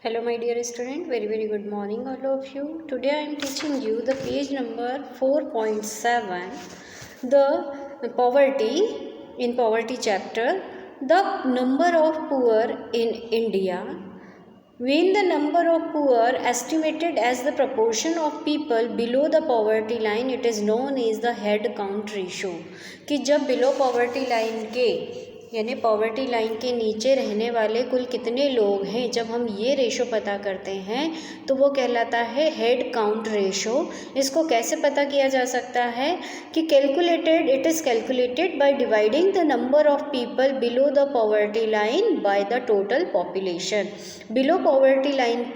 Hello my dear student, very good morning all of you. Today I am teaching you the page number 4.7, the poverty, in poverty chapter, the number of poor in India. When the number of poor estimated as the proportion of people below the poverty line, it is known as the head count ratio. कि जब below poverty line के यानी poverty line के नीचे रहने वाले कुल कितने लोग हैं, जब हम ये रेशो पता करते हैं तो वो कहलाता है हेड काउंट रेशो। इसको कैसे पता किया जा सकता है कि it is calculated by dividing the number of people below the poverty line by the total population. Below poverty line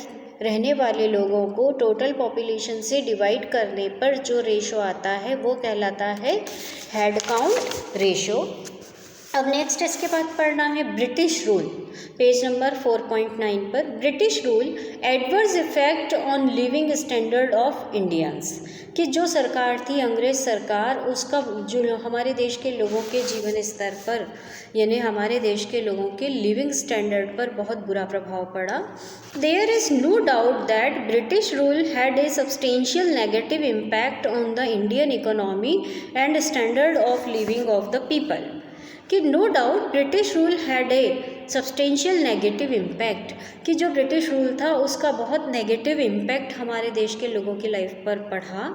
रहने वाले लोगों को टोटल पॉपुलेशन से डिवाइड करने पर जो रेशो आता है वो कहलाता है हेड काउंट रेशो। अब नेक्स्ट इसके बाद पढ़ना है ब्रिटिश रूल, पेज नंबर 4.9 पर। British rule adverse effect on living standard of Indians, कि जो सरकार थी अंग्रेज सरकार, उसका जो हमारे देश के लोगों के जीवन स्तर पर यानी हमारे देश के लोगों के लिविंग स्टैंडर्ड पर बहुत बुरा प्रभाव पड़ा। There is no doubt that British rule had a substantial negative impact on the Indian economy and standard of living of the people, कि no doubt British rule had a substantial negative impact, कि जो British rule था उसका बहुत negative impact हमारे देश के लोगों की लाइफ पर पड़ा।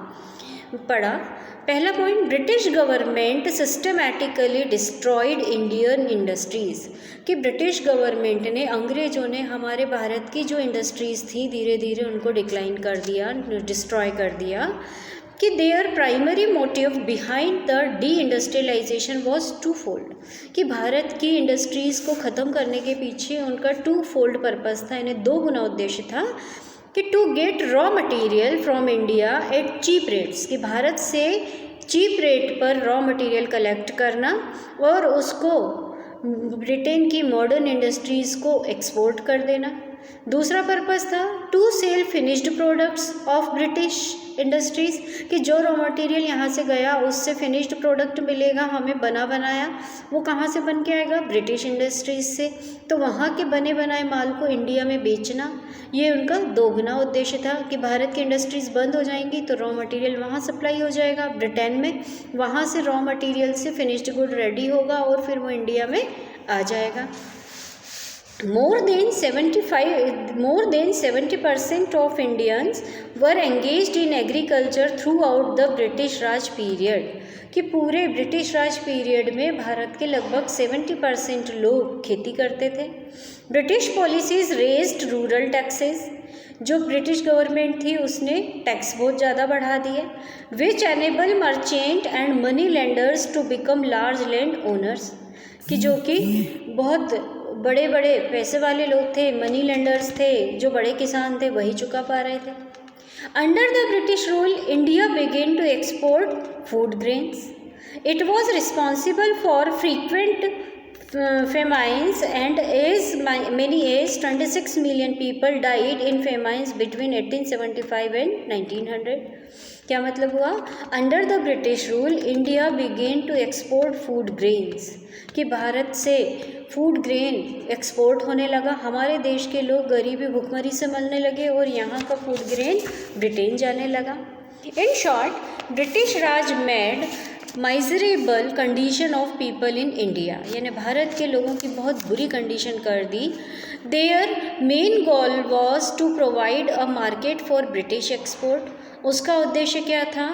पहला point, British government systematically destroyed Indian industries, कि ब्रिटिश गवर्नमेंट ने, अंग्रेज़ों ने हमारे भारत की जो इंडस्ट्रीज़ थी धीरे धीरे उनको डिक्लाइन कर दिया, डिस्ट्रॉय कर दिया। कि their primary motive behind the deindustrialisation was twofold, कि भारत की इंडस्ट्रीज़ को ख़त्म करने के पीछे उनका टू फोल्ड पर्पज़ था, यानी दो गुना उद्देश्य था। कि to get raw material from India at cheap rates, कि भारत से चीप रेट पर रॉ मटेरियल कलेक्ट करना और उसको ब्रिटेन की मॉडर्न इंडस्ट्रीज़ को एक्सपोर्ट कर देना। दूसरा पर्पज़ था to sell finished products of British industries, कि जो रॉ मटेरियल यहाँ से गया उससे फिनिश्ड प्रोडक्ट मिलेगा हमें बना बनाया, वो कहाँ से बन के आएगा, ब्रिटिश इंडस्ट्रीज़ से, तो वहाँ के बने बनाए माल को इंडिया में बेचना। ये उनका दोगुना उद्देश्य था कि भारत की इंडस्ट्रीज़ बंद हो जाएंगी तो रॉ मटेरियल वहाँ सप्लाई हो जाएगा ब्रिटेन में, वहाँ से रॉ मटेरियल से फिनिश्ड गुड रेडी होगा और फिर वो इंडिया में आ जाएगा। More than 70% of Indians were engaged in agriculture throughout the British Raj period, कि पूरे ब्रिटिश राज पीरियड में भारत के लगभग 70% लोग खेती करते थे। British policies raised rural taxes, जो ब्रिटिश गवर्नमेंट थी उसने टैक्स बहुत ज़्यादा बढ़ा दिए। Which enable merchant and money lenders to become large land owners, कि जो कि बहुत बड़े बड़े पैसे वाले लोग थे, मनी लेंडर्स थे, जो बड़े किसान थे वही चुका पा रहे थे। Under the British rule India began to export food grains, it was responsible for frequent famines and as many as 26 million people died in famines between 1875 and 1900। क्या मतलब हुआ, under the British rule India began to export food grains, कि भारत से food grain export होने लगा, हमारे देश के लोग गरीबी भुखमरी से मरने लगे और यहाँ का फूड ग्रेन ब्रिटेन जाने लगा। In short British Raj made miserable condition of people in India, यानी भारत के लोगों की बहुत बुरी कंडीशन कर दी। Their main goal was to provide a market for British export, उसका उद्देश्य क्या था,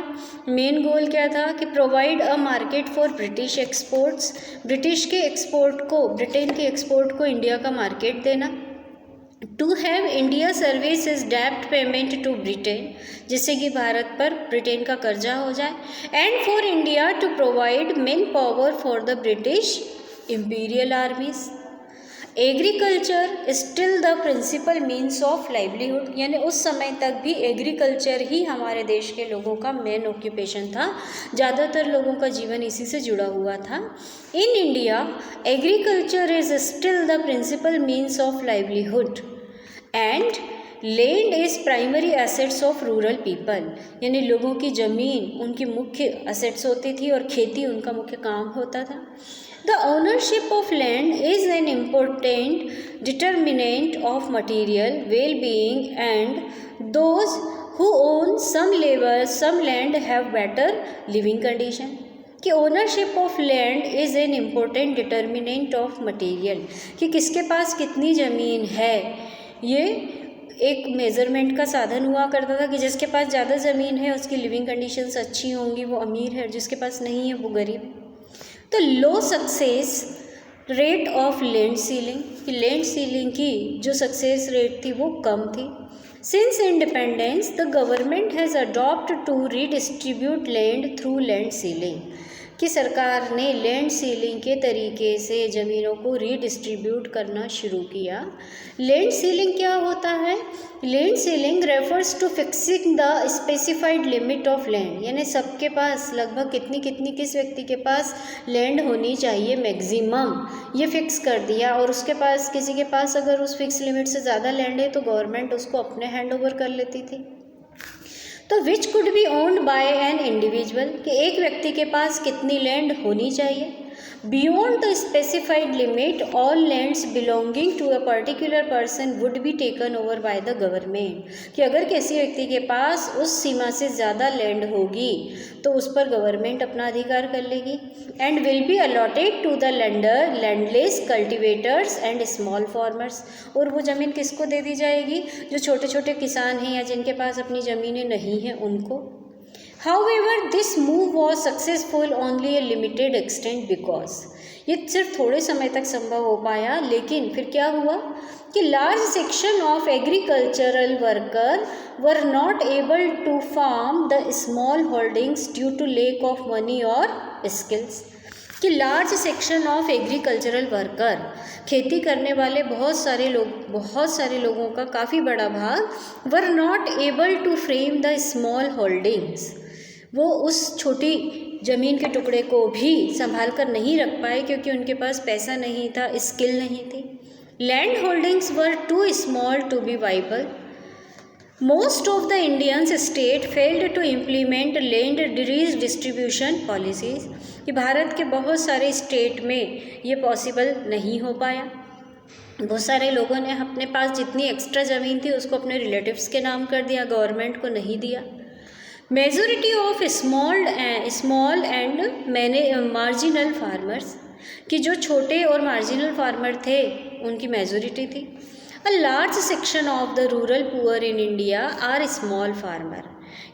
मेन गोल क्या था कि provide a market for British exports, British के एक्सपोर्ट को, ब्रिटेन के एक्सपोर्ट को इंडिया का मार्केट देना। टू हैव इंडिया सर्विसेज डेप्ट पेमेंट टू ब्रिटेन, जिससे कि भारत पर ब्रिटेन का कर्जा हो जाए। And for India to provide man power for the British imperial armies. Agriculture still the principal means of livelihood, यानी उस समय तक भी एग्रीकल्चर ही हमारे देश के लोगों का मेन ऑक्यूपेशन था, ज़्यादातर लोगों का जीवन इसी से जुड़ा हुआ था। In India agriculture is still the principal means of livelihood and land is primary assets of rural people, यानी लोगों की ज़मीन उनकी मुख्य एसेट्स होती थी और खेती उनका मुख्य काम होता था। The ownership of land is an important determinant of material well-being, and those who own some land have better living condition. कि ownership of land is an important determinant of material, कि किसके पास कितनी ज़मीन है ये एक मेज़रमेंट का साधन हुआ करता था, कि जिसके पास ज़्यादा ज़मीन है उसकी लिविंग कंडीशंस अच्छी होंगी, वो अमीर है, जिसके पास नहीं है वो गरीब। तो low success rate of land ceiling, कि लैंड सीलिंग की जो सक्सेस रेट थी वो कम थी। Since independence the government has adopt to redistribute land through land ceiling, कि सरकार ने लैंड सीलिंग के तरीके से ज़मीनों को रीडिस्ट्रीब्यूट करना शुरू किया। लैंड सीलिंग क्या होता है? Land ceiling refers to fixing the specified limit of land, यानी सबके पास लगभग कितनी कितनी किस व्यक्ति के पास लैंड होनी चाहिए मैक्सिमम, ये फिक्स कर दिया। और उसके पास किसी के पास अगर उस फिक्स लिमिट से ज़्यादा लैंड है तो गवर्नमेंट उसको अपने हैंड ओवर कर लेती थी। तो which could be owned by an individual, कि एक व्यक्ति के पास कितनी लैंड होनी चाहिए। Beyond the specified limit all lands belonging to a particular person would be taken over by the government, कि अगर किसी व्यक्ति के पास उस सीमा से ज़्यादा लैंड होगी तो उस पर गवर्नमेंट अपना अधिकार कर लेगी। And will be allotted to the lander landless cultivators and small farmers, और वो ज़मीन किसको दे दी जाएगी? जो छोटे छोटे किसान हैं या जिनके पास अपनी ज़मीनें नहीं हैं उनको। However, this move was successful only a limited extent because ये सिर्फ थोड़े समय तक संभव हो पाया, लेकिन फिर क्या हुआ कि large section of agricultural worker were not able to farm the small holdings due to lack of money और स्किल्स, कि large section of agricultural worker, खेती करने वाले बहुत सारे लोगों का काफ़ी बड़ा भाग were not able to frame the small holdings, वो उस छोटी ज़मीन के टुकड़े को भी संभाल कर नहीं रख पाए क्योंकि उनके पास पैसा नहीं था, स्किल नहीं थी। Land holdings were too small to be viable. Most of the Indians state failed to implement land distribution policies, कि भारत के बहुत सारे स्टेट में ये पॉसिबल नहीं हो पाया। बहुत सारे लोगों ने अपने पास जितनी एक्स्ट्रा ज़मीन थी उसको अपने रिलेटिव्स के नाम कर दिया, गवर्नमेंट को नहीं दिया। Majority of small and marginal farmers, कि जो छोटे और मार्जिनल फार्मर थे उनकी मेजॉरिटी थी। A large section of the rural poor in India are small farmer,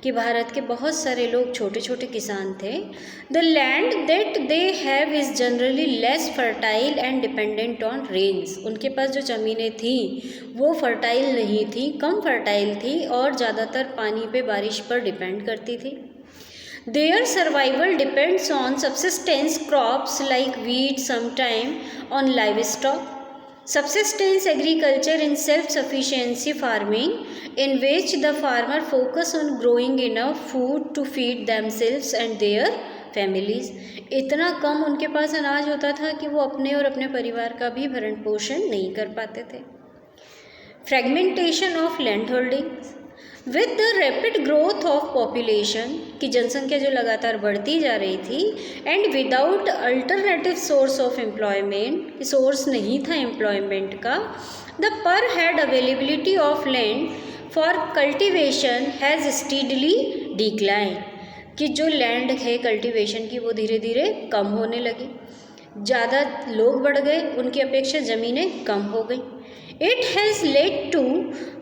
कि भारत के बहुत सारे लोग छोटे छोटे किसान थे। The land that they have is generally less fertile and dependent on rains, उनके पास जो ज़मीनें थी वो फर्टाइल नहीं थी, कम फर्टाइल थी और ज़्यादातर पानी पे, बारिश पर डिपेंड करती थी। Their survival depends on subsistence crops like wheat, sometime on live stock. Subsistence agriculture in self-sufficiency farming, in which the farmer focus on growing enough food to feed themselves and their families. इतना कम उनके पास अनाज होता था कि वो अपने और अपने परिवार का भी भरण पोषण नहीं कर पाते थे। Fragmentation of land holdings with the rapid growth of population, की जनसंख्या जो लगातार बढ़ती जा रही थी, and without alternative source of employment, source नहीं था एम्प्लॉयमेंट का, द पर head availability of land for cultivation has steadily decline, कि जो लैंड है कल्टिवेशन की वो धीरे धीरे कम होने लगी। ज़्यादा लोग बढ़ गए, उनकी अपेक्षा ज़मीनें कम हो गई। It has led to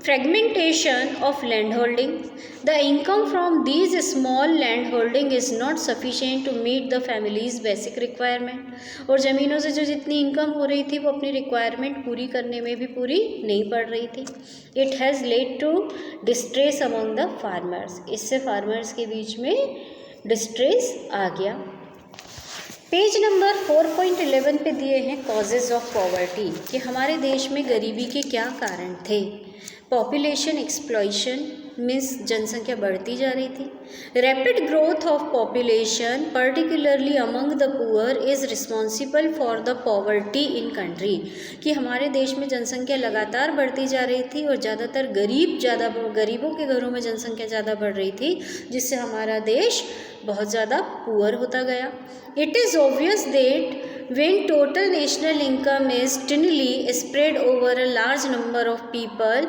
fragmentation of landholding. The income from these small landholding is not sufficient to meet the family's basic requirement. और ज़मीनों से जो जितनी इनकम हो रही थी वो अपनी रिक्वायरमेंट पूरी करने में भी पूरी नहीं पड़ रही थी। It has led to distress among the farmers. इससे फार्मर्स के बीच में डिस्ट्रेस आ गया। पेज नंबर 4.11 पे दिए हैं कॉजेज़ ऑफ पॉवर्टी, कि हमारे देश में गरीबी के क्या कारण थे। पॉपुलेशन एक्सप्लॉइशन मीन्स जनसंख्या बढ़ती जा रही थी। Rapid growth of population particularly among the poor is responsible for the poverty in country, कि हमारे देश में जनसंख्या लगातार बढ़ती जा रही थी और ज़्यादातर गरीबों के घरों में जनसंख्या ज़्यादा बढ़ रही थी, जिससे हमारा देश बहुत ज़्यादा पुअर होता गया। It is obvious that when total national income is thinly spread over a large number of people,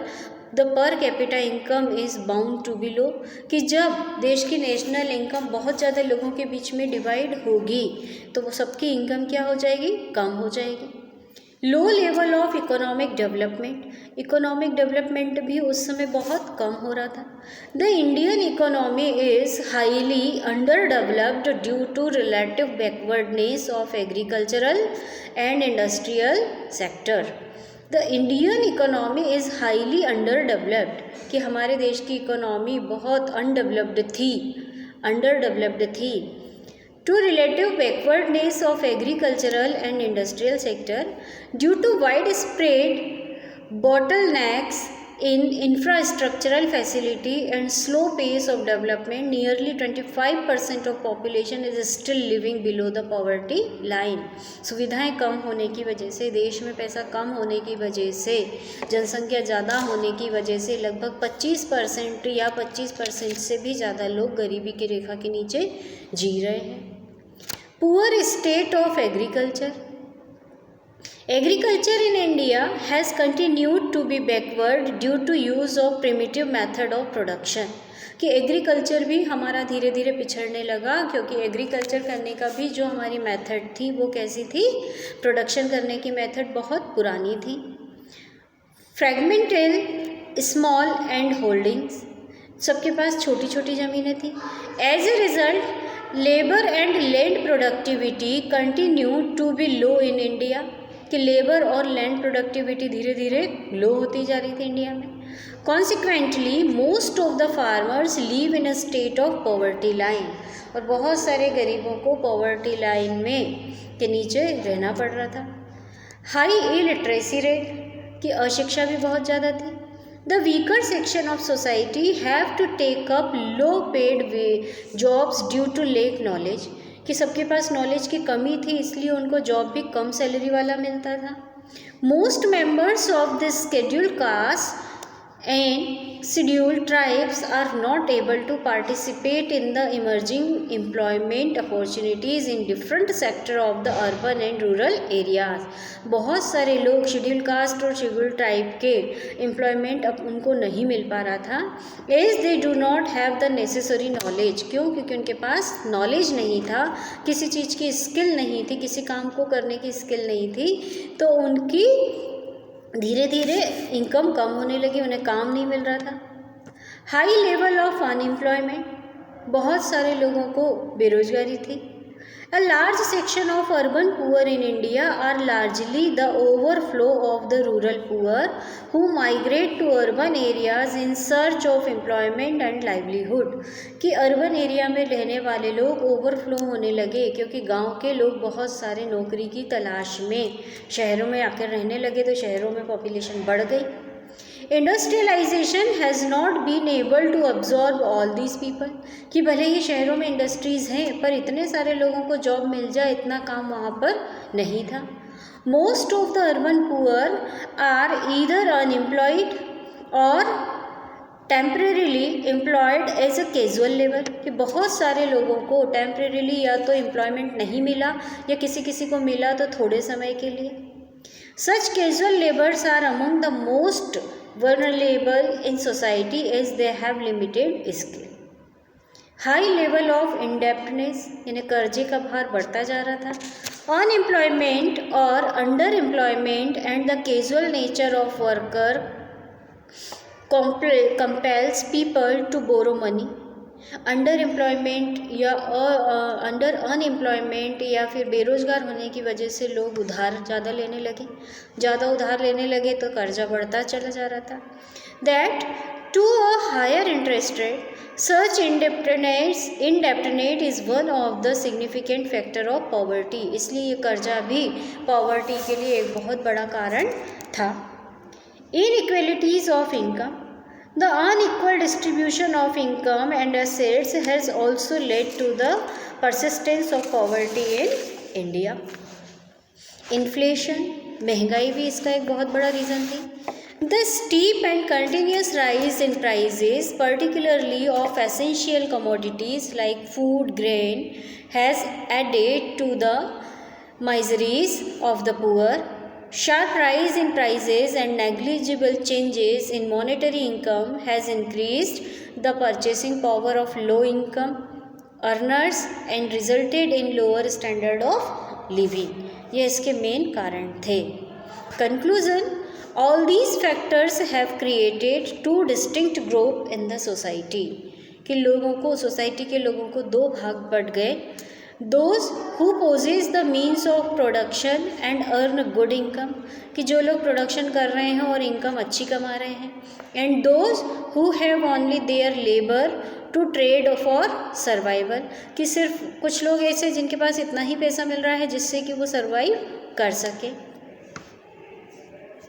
the per capita income is bound to be low, कि जब देश की नेशनल इनकम बहुत ज़्यादा लोगों के बीच में डिवाइड होगी तो वो सबकी इनकम क्या हो जाएगी, कम हो जाएगी। Low level of economic development, economic development भी उस समय बहुत कम हो रहा था। The Indian economy is highly under developed due to relative backwardness of agricultural and industrial sector. The Indian economy is highly under developed, कि हमारे देश की इकोनॉमी बहुत अनडेवलप्ड थी, अंडर डेवलप्ड थी। To relative backwardness of agricultural and industrial sector due to widespread bottlenecks in infrastructural facility and slow pace of development, nearly 25% of population is still living below the poverty line. सुविधाएं कम होने की वजह से, देश में पैसा कम होने की वजह से, जनसंख्या ज़्यादा होने की वजह से लगभग 25% या 25% से भी ज़्यादा लोग गरीबी की रेखा के नीचे जी रहे हैं। Poor state of agriculture. Agriculture in India has continued to be backward due to use of primitive method of production. कि एग्रीकल्चर भी हमारा धीरे धीरे पिछड़ने लगा, क्योंकि एग्रीकल्चर करने का भी जो हमारी मेथड थी वो कैसी थी, प्रोडक्शन करने की मेथड बहुत पुरानी थी। फ्रेगमेंटल स्मॉल एंड होल्डिंग्स, सबके पास छोटी छोटी ज़मीनें थी। As a result labour and land productivity continue to be low in India, कि लेबर और लैंड प्रोडक्टिविटी धीरे धीरे लो होती जा रही थी इंडिया में। Consequently most of the farmers live in a state of poverty line, और बहुत सारे गरीबों को पॉवर्टी लाइन में के नीचे रहना पड़ रहा था। हाई इलिटरेसी रेट, कि अशिक्षा भी बहुत ज़्यादा थी। The weaker section of society have to take up low paid jobs due to lack knowledge, कि सबके पास नॉलेज की कमी थी इसलिए उनको जॉब भी कम सैलरी वाला मिलता था। Most members of this scheduled caste and scheduled tribes are not able to participate in the emerging employment opportunities in different sector of the urban and rural areas. बहुत सारे लोग शेड्यूल कास्ट और schedule tribe के employment अब उनको नहीं मिल पा रहा था, as they do not have the necessary knowledge. क्यों? क्योंकि उनके पास नॉलेज नहीं था, किसी चीज़ की स्किल नहीं थी, किसी काम को करने की स्किल नहीं थी, तो उनकी धीरे धीरे इनकम कम होने लगी, उन्हें काम नहीं मिल रहा था। हाई लेवल ऑफ अनएम्प्लॉयमेंट, बहुत सारे लोगों को बेरोजगारी थी। A large section of urban poor in India are largely the overflow of the rural poor who migrate to urban areas in search of employment and livelihood, कि urban area में रहने वाले लोग ओवरफ्लो होने लगे क्योंकि गांव के लोग बहुत सारे नौकरी की तलाश में शहरों में आकर रहने लगे, तो शहरों में पॉपुलेशन बढ़ गई। Industrialisation has not been able to absorb all these people, कि भले ही शहरों में इंडस्ट्रीज़ हैं पर इतने सारे लोगों को जॉब मिल जाए इतना काम वहाँ पर नहीं था। Most of the urban poor are either unemployed और temporarily employed as a casual labour, कि बहुत सारे लोगों को टेम्परेरीली या तो एम्प्लॉयमेंट नहीं मिला या किसी किसी को मिला तो थोड़े समय के लिए। Such casual labours are among the most vulnerable in society as they have limited skill. High level of indebtedness, यानी कर्जे का भार बढ़ता जा रहा था। अनएम्प्लॉयमेंट और under employment and the casual nature of worker compels people to borrow money. Under employment या अंडर अनएम्प्लॉयमेंट या फिर बेरोज़गार होने की वजह से लोग उधार ज़्यादा लेने लगे, ज़्यादा उधार लेने लगे तो कर्जा बढ़ता चला जा रहा था। That to a higher interest rate such indebtedness is one of the significant factor of poverty, इसलिए ये कर्जा भी पॉवर्टी के लिए एक बहुत बड़ा कारण था। Inequalities of income, the unequal distribution of income and assets has also led to the persistence of poverty in India. Inflation, महंगाई भी इसका एक बहुत बड़ा रीज़न थी। The steep and continuous rise in prices, particularly of essential commodities like food, grain, has added to the miseries of the poor, sharp rise in prices and negligible changes in monetary income has increased the purchasing power of low income earners and resulted in lower standard of living. ये इसके main कारण थे. Conclusion: all these factors have created two distinct groups in the society. कि लोगों को, society के लोगों को दो भाग पड़ गए. Those who possess the means of production and earn good income, कि जो लोग प्रोडक्शन कर रहे हैं और इनकम अच्छी कमा रहे हैं. And those who have only their labor to trade for survival, कि सिर्फ कुछ लोग ऐसे जिनके पास इतना ही पैसा मिल रहा है जिससे कि वो सर्वाइव कर सके.